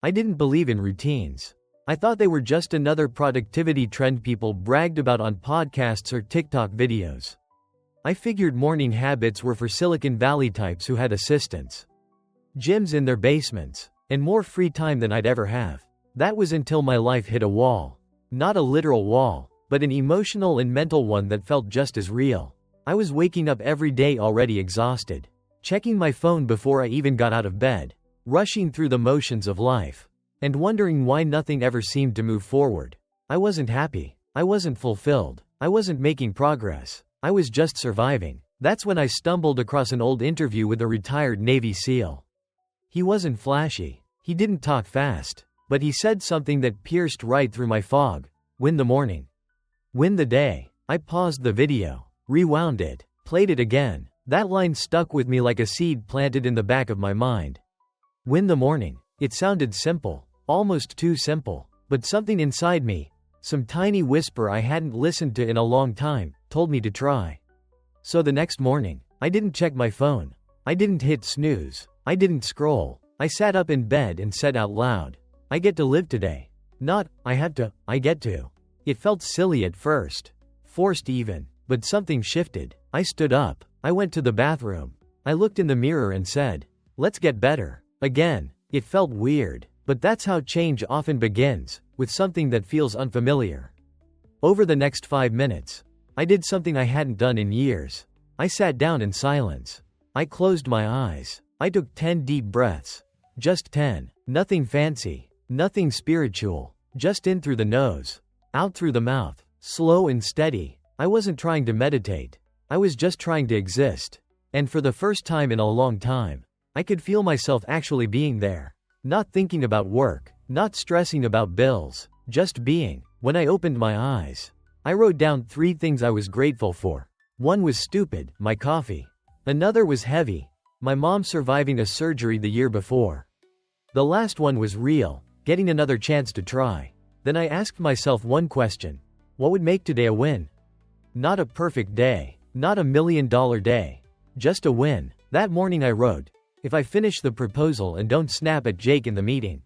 I didn't believe in routines. I thought they were just another productivity trend people bragged about on podcasts or TikTok videos. I figured morning habits were for Silicon Valley types who had assistants, gyms in their basements, and more free time than I'd ever have. That was until my life hit a wall. Not a literal wall, but an emotional and mental one that felt just as real. I was waking up every day already exhausted, checking my phone before I even got out of bed, rushing through the motions of life, and wondering why nothing ever seemed to move forward. I wasn't happy. I wasn't fulfilled. I wasn't making progress. I was just surviving. That's when I stumbled across an old interview with a retired Navy SEAL. He wasn't flashy. He didn't talk fast. But he said something that pierced right through my fog. Win the morning. Win the day. I paused the video, rewound it, played it again. That line stuck with me like a seed planted in the back of my mind. Win the morning. It sounded simple, almost too simple. But something inside me, some tiny whisper I hadn't listened to in a long time, told me to try. So the next morning, I didn't check my phone. I didn't hit snooze. I didn't scroll. I sat up in bed and said out loud, I get to live today. Not, I have to, I get to. It felt silly at first. Forced even. But something shifted. I stood up. I went to the bathroom. I looked in the mirror and said, let's get better. Again. It felt weird. But that's how change often begins, with something that feels unfamiliar. Over the next 5 minutes, I did something I hadn't done in years. I sat down in silence. I closed my eyes. I took 10 deep breaths. Just 10. Nothing fancy. Nothing spiritual. Just in through the nose, out through the mouth. Slow and steady. I wasn't trying to meditate. I was just trying to exist. And for the first time in a long time, I could feel myself actually being there. Not thinking about work. Not stressing about bills. Just being. When I opened my eyes, I wrote down 3 things I was grateful for. One was stupid, my coffee. Another was heavy, my mom surviving a surgery the year before. The last one was real, getting another chance to try. Then I asked myself one question. What would make today a win? Not a perfect day. Not $1 million day. Just a win. That morning I wrote, if I finish the proposal and don't snap at Jake in the meeting,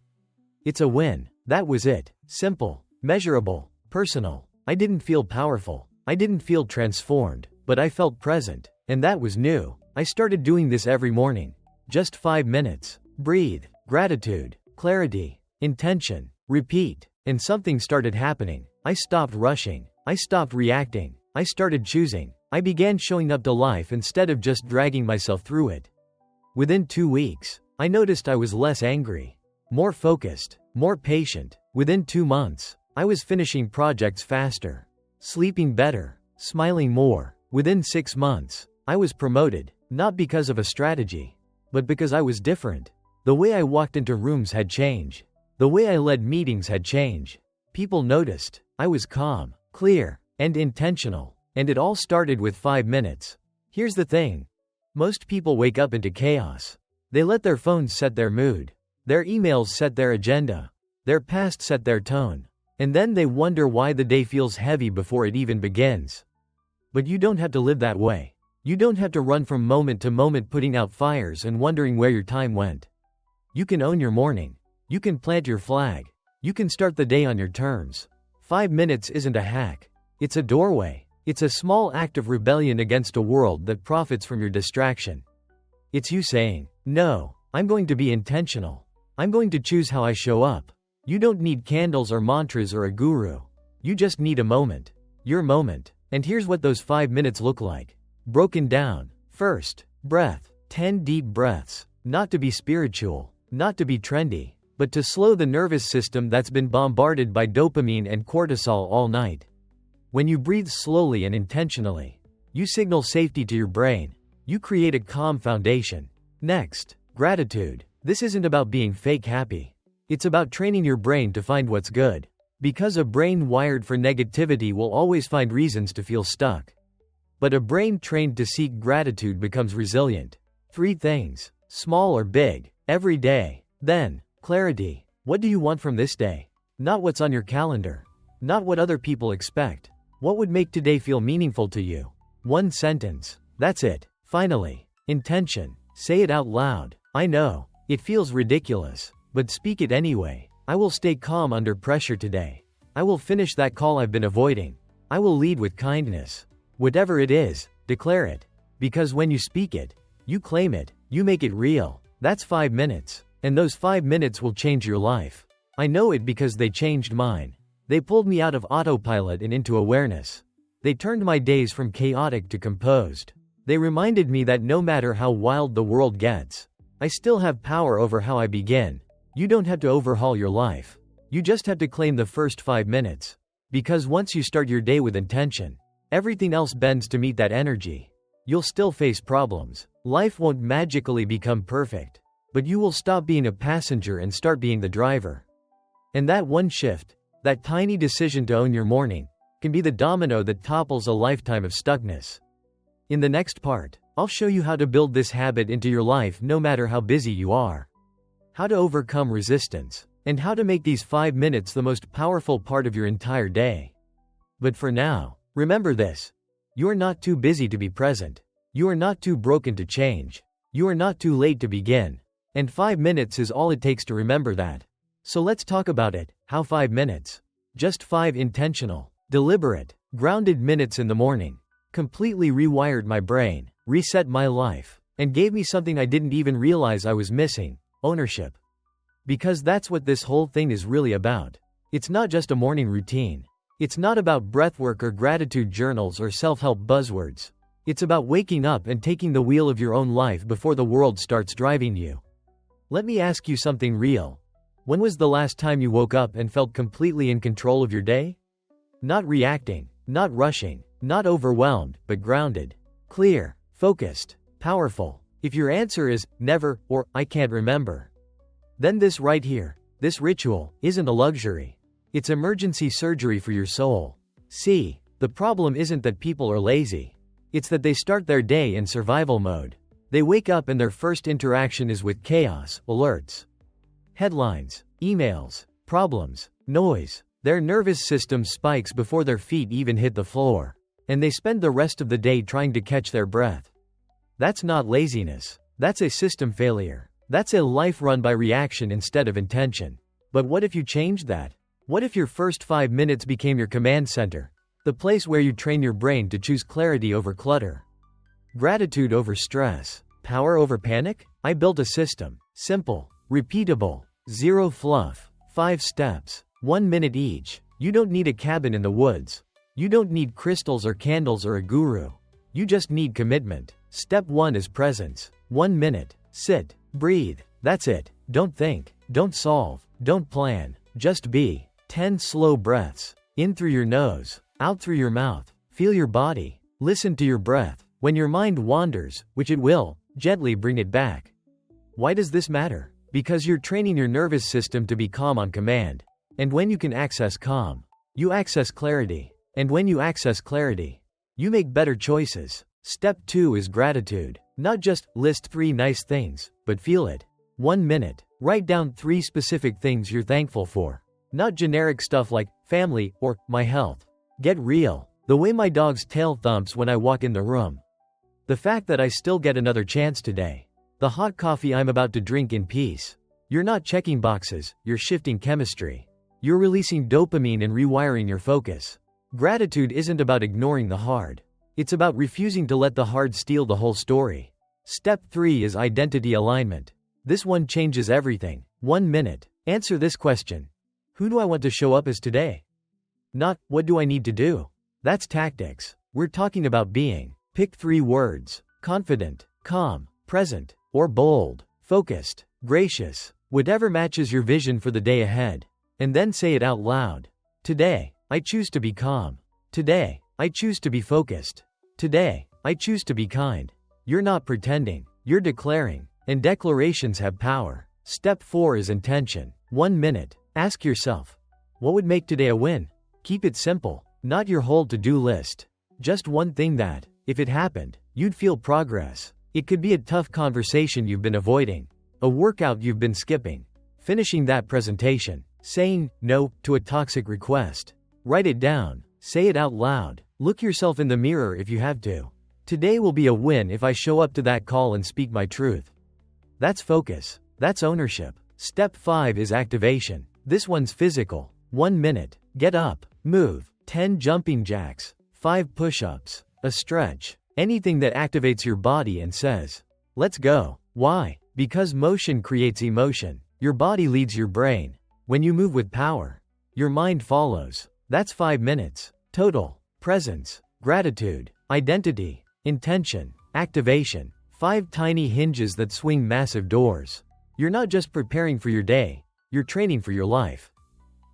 it's a win. That was it. Simple, measurable, personal. I didn't feel powerful. I didn't feel transformed, but I felt present. And that was new. I started doing this every morning. Just 5 minutes. Breathe. Gratitude. Clarity. Intention. Repeat. And something started happening. I stopped rushing. I stopped reacting. I started choosing. I began showing up to life instead of just dragging myself through it. Within 2 weeks, I noticed I was less angry, more focused, more patient. Within 2 months, I was finishing projects faster, sleeping better, smiling more. Within 6 months, I was promoted, not because of a strategy, but because I was different. The way I walked into rooms had changed. The way I led meetings had changed. People noticed. I was calm, clear, and intentional. And it all started with 5 minutes. Here's the thing. Most people wake up into chaos. They let their phones set their mood. Their emails set their agenda. Their past set their tone. And then they wonder why the day feels heavy before it even begins. But you don't have to live that way. You don't have to run from moment to moment putting out fires and wondering where your time went. You can own your morning. You can plant your flag. You can start the day on your terms. 5 minutes isn't a hack. It's a doorway. It's a small act of rebellion against a world that profits from your distraction. It's you saying, no, I'm going to be intentional. I'm going to choose how I show up. You don't need candles or mantras or a guru. You just need a moment. Your moment. And here's what those 5 minutes look like. Broken down. First, breath. 10 deep breaths. Not to be spiritual. Not to be trendy. But to slow the nervous system that's been bombarded by dopamine and cortisol all night. When you breathe slowly and intentionally, you signal safety to your brain. You create a calm foundation. Next, gratitude. This isn't about being fake happy. It's about training your brain to find what's good. Because a brain wired for negativity will always find reasons to feel stuck. But a brain trained to seek gratitude becomes resilient. 3 things, small or big, every day. Then, clarity. What do you want from this day? Not what's on your calendar. Not what other people expect. What would make today feel meaningful to you? 1 sentence. That's it. Finally, intention. Say it out loud. I know. It feels ridiculous. But speak it anyway. I will stay calm under pressure today. I will finish that call I've been avoiding. I will lead with kindness. Whatever it is, declare it. Because when you speak it, you claim it, you make it real. That's 5 minutes. And those 5 minutes will change your life. I know it because they changed mine. They pulled me out of autopilot and into awareness. They turned my days from chaotic to composed. They reminded me that no matter how wild the world gets, I still have power over how I begin. You don't have to overhaul your life. You just have to claim the first 5 minutes. Because once you start your day with intention, everything else bends to meet that energy. You'll still face problems. Life won't magically become perfect. But you will stop being a passenger and start being the driver. And that one shift, that tiny decision to own your morning, can be the domino that topples a lifetime of stuckness. In the next part, I'll show you how to build this habit into your life no matter how busy you are. How to overcome resistance, and how to make these 5 minutes the most powerful part of your entire day. But for now, remember this. You are not too busy to be present. You are not too broken to change. You are not too late to begin. And 5 minutes is all it takes to remember that. So let's talk about it. How 5 minutes? Just 5 intentional, deliberate, grounded minutes in the morning completely rewired my brain, reset my life, and gave me something I didn't even realize I was missing: ownership. Because that's what this whole thing is really about. It's not just a morning routine. It's not about breathwork or gratitude journals or self-help buzzwords. It's about waking up and taking the wheel of your own life before the world starts driving you. Let me ask you something real. When was the last time you woke up and felt completely in control of your day? Not reacting, not rushing, not overwhelmed, but grounded, clear, focused, powerful. If your answer is never or I can't remember, then this right here, this ritual, isn't a luxury. It's emergency surgery for your soul. See, the problem isn't that people are lazy. It's that they start their day in survival mode. They wake up and their first interaction is with chaos, alerts, headlines, emails, problems, noise. Their nervous system spikes before their feet even hit the floor. And they spend the rest of the day trying to catch their breath. That's not laziness. That's a system failure. That's a life run by reaction instead of intention. But what if you changed that? What if your first 5 minutes became your command center? The place where you train your brain to choose clarity over clutter, gratitude over stress, power over panic? I built a system. Simple, repeatable, zero fluff, 5 steps, 1 minute each. You don't need a cabin in the woods. You don't need crystals or candles or a guru. You just need commitment. Step 1 is presence. 1 minute. Sit. Breathe. That's it. Don't think. Don't solve. Don't plan. Just be. 10 slow breaths. In through your nose. Out through your mouth. Feel your body. Listen to your breath. When your mind wanders, which it will, gently bring it back. Why does this matter? Because you're training your nervous system to be calm on command. And when you can access calm, you access clarity. And when you access clarity, you make better choices. Step 2 is gratitude. Not just list 3 nice things, but feel it. 1 minute. Write down 3 specific things you're thankful for. Not generic stuff like family or my health. Get real. The way my dog's tail thumps when I walk in the room. The fact that I still get another chance today. The hot coffee I'm about to drink in peace. You're not checking boxes, you're shifting chemistry. You're releasing dopamine and rewiring your focus. Gratitude isn't about ignoring the hard. It's about refusing to let the hard steal the whole story. Step 3 is identity alignment. This one changes everything. 1 minute. Answer this question. Who do I want to show up as today? Not, what do I need to do? That's tactics. We're talking about being. Pick 3 words. Confident, calm, present, or bold, focused, gracious, whatever matches your vision for the day ahead. And then say it out loud. Today, I choose to be calm. Today, I choose to be focused. Today, I choose to be kind. You're not pretending, you're declaring, and declarations have power. Step 4 is intention. 1 minute. Ask yourself, what would make today a win? Keep it simple, not your whole to-do list. Just one thing that, if it happened, you'd feel progress. It could be a tough conversation you've been avoiding, a workout you've been skipping, finishing that presentation, saying no to a toxic request. Write it down, say it out loud, look yourself in the mirror if you have to. Today will be a win if I show up to that call and speak my truth. That's focus. That's ownership. Step 5 is activation. This one's physical. 1 minute. Get up. Move. 10 jumping jacks. 5 push-ups. A stretch. Anything that activates your body and says, let's go. Why? Because motion creates emotion. Your body leads your brain. When you move with power, your mind follows. That's 5 minutes. Total. Presence. Gratitude. Identity. Intention. Activation. 5 tiny hinges that swing massive doors. You're not just preparing for your day, you're training for your life.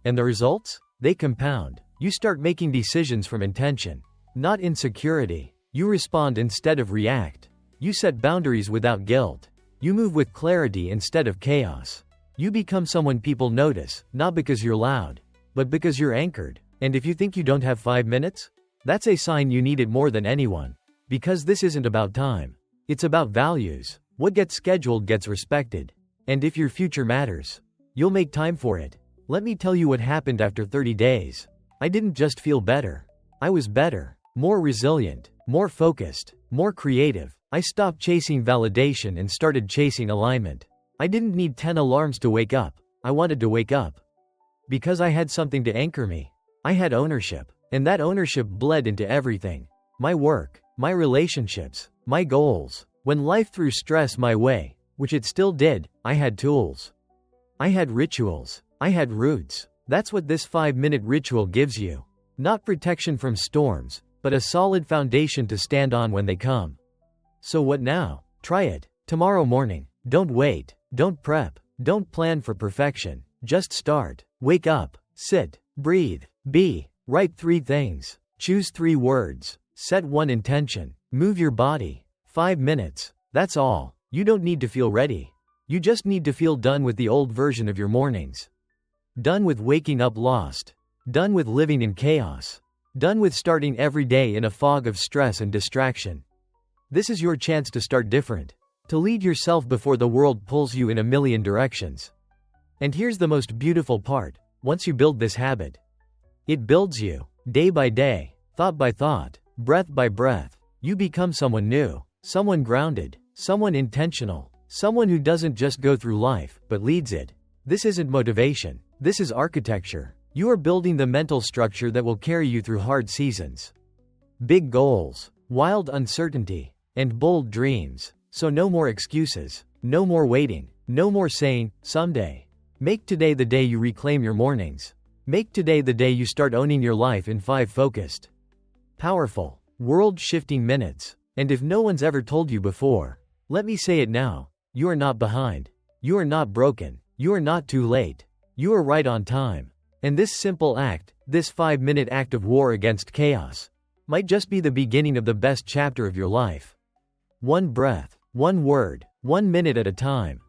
And the results? They compound. You start making decisions from intention, not insecurity. You respond instead of react. You set boundaries without guilt. You move with clarity instead of chaos. You become someone people notice, not because you're loud, but because you're anchored. And if you think you don't have 5 minutes, that's a sign you need it more than anyone. Because this isn't about time. It's about values. What gets scheduled gets respected. And if your future matters, you'll make time for it. Let me tell you what happened after 30 days. I didn't just feel better. I was better, more resilient, more focused, more creative. I stopped chasing validation and started chasing alignment. I didn't need 10 alarms to wake up. I wanted to wake up. Because I had something to anchor me. I had ownership. And that ownership bled into everything. My work, my relationships, my goals. When life threw stress my way, which it still did, I had tools. I had rituals. I had roots. That's what this 5-minute ritual gives you. Not protection from storms, but a solid foundation to stand on when they come. So what now? Try it. Tomorrow morning. Don't wait. Don't prep. Don't plan for perfection. Just start. Wake up. Sit. Breathe. Be. Write 3 things. Choose 3 words. Set 1 intention. Move your body. 5 minutes. That's all. You don't need to feel ready. You just need to feel done with the old version of your mornings. Done with waking up lost. Done with living in chaos. Done with starting every day in a fog of stress and distraction. This is your chance to start different. To lead yourself before the world pulls you in a million directions. And here's the most beautiful part. Once you build this habit, it builds you. Day by day, thought by thought, breath by breath. You become someone new. Someone grounded. Someone intentional. Someone who doesn't just go through life, but leads it. This isn't motivation. This is architecture. You are building the mental structure that will carry you through hard seasons. Big goals, wild uncertainty, and bold dreams. So no more excuses. No more waiting. No more saying, someday. Make today the day you reclaim your mornings. Make today the day you start owning your life in 5 focused, powerful, world-shifting minutes. And if no one's ever told you before, let me say it now. You are not behind. You are not broken. You are not too late. You are right on time. And this simple act, this 5-minute act of war against chaos, might just be the beginning of the best chapter of your life. 1 breath, 1 word, 1 minute at a time.